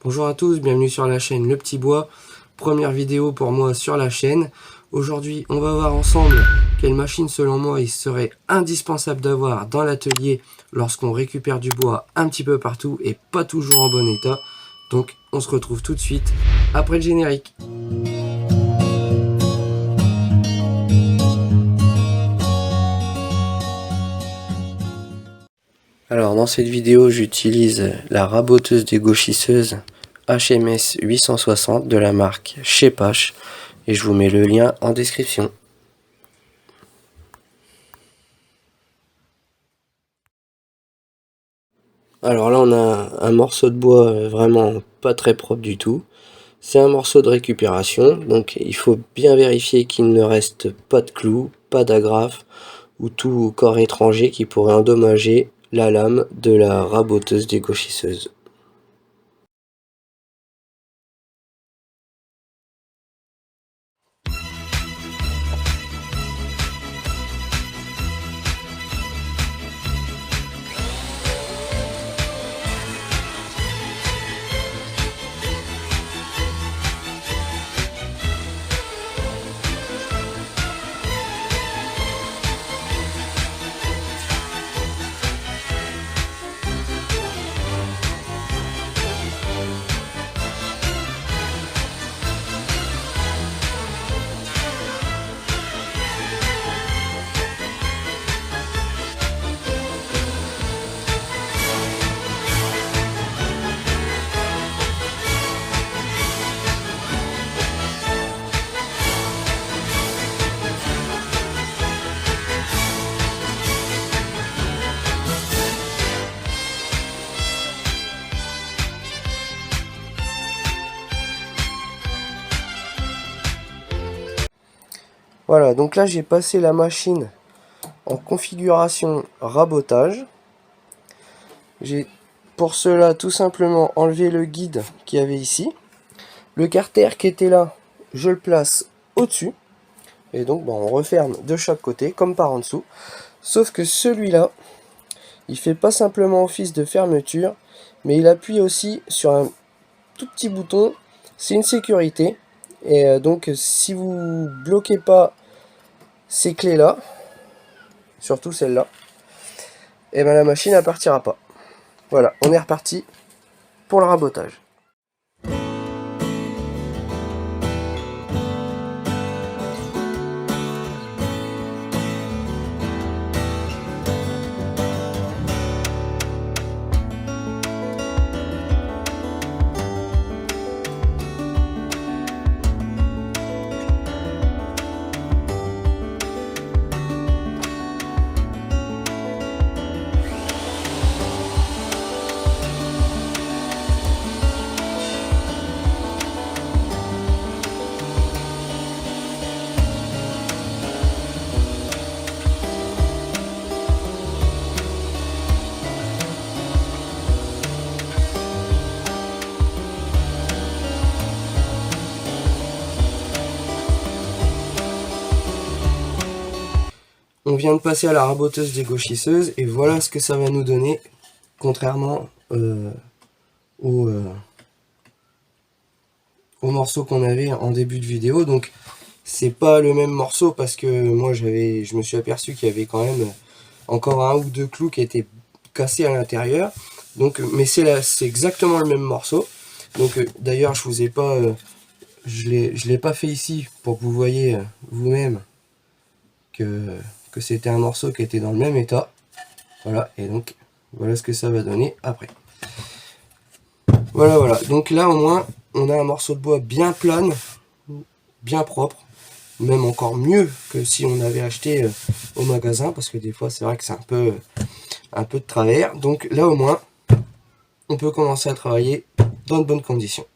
Bonjour à tous, bienvenue sur la chaîne Le Petit Bois. Première vidéo pour moi sur la chaîne. Aujourd'hui, on va voir ensemble quelle machine selon moi il serait indispensable d'avoir dans l'atelier lorsqu'on récupère du bois un petit peu partout et pas toujours en bon état. Donc on se retrouve tout de suite après le générique. Alors dans cette vidéo, j'utilise la raboteuse dégauchisseuse HMS 860 de la marque Schepasch et je vous mets le lien en description. Alors là on a un morceau de bois vraiment pas très propre du tout. C'est un morceau de récupération, donc il faut bien vérifier qu'il ne reste pas de clous, pas d'agrafe ou tout corps étranger qui pourrait endommager la lame de la raboteuse dégauchisseuse. Voilà, donc là j'ai passé la machine en configuration rabotage. J'ai pour cela tout simplement enlevé le guide qu'il y avait ici. Le carter qui était là, je le place au-dessus. Et donc on referme de chaque côté comme par en dessous. Sauf que celui-là, il fait pas simplement office de fermeture, mais il appuie aussi sur un tout petit bouton. C'est une sécurité. Et donc si vous bloquez pas ces clés là, surtout celle-là, et ben la machine ne partira pas. Voilà, on est reparti pour le rabotage. On vient de passer à la raboteuse dégauchisseuse et voilà ce que ça va nous donner, contrairement au morceau qu'on avait en début de vidéo. Donc c'est pas le même morceau parce que moi je me suis aperçu qu'il y avait quand même encore un ou deux clous qui étaient cassés à l'intérieur. Donc mais c'est exactement le même morceau. Donc d'ailleurs je vous ai pas je l'ai pas fait ici pour que vous voyez vous-même que c'était un morceau qui était dans le même état. Voilà, et donc voilà ce que ça va donner après. Voilà, donc là au moins on a un morceau de bois bien plane, bien propre, même encore mieux que si on avait acheté au magasin, parce que des fois c'est vrai que c'est un peu de travers. Donc là au moins on peut commencer à travailler dans de bonnes conditions.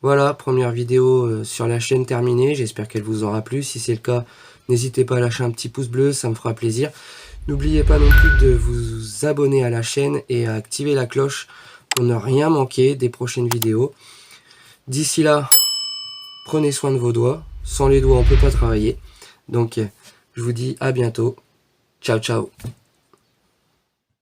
Voilà, première vidéo sur la chaîne terminée, j'espère qu'elle vous aura plu. Si c'est le cas, n'hésitez pas à lâcher un petit pouce bleu, ça me fera plaisir. N'oubliez pas non plus de vous abonner à la chaîne et à activer la cloche pour ne rien manquer des prochaines vidéos. D'ici là, prenez soin de vos doigts. Sans les doigts, on ne peut pas travailler. Donc, je vous dis à bientôt. Ciao, ciao.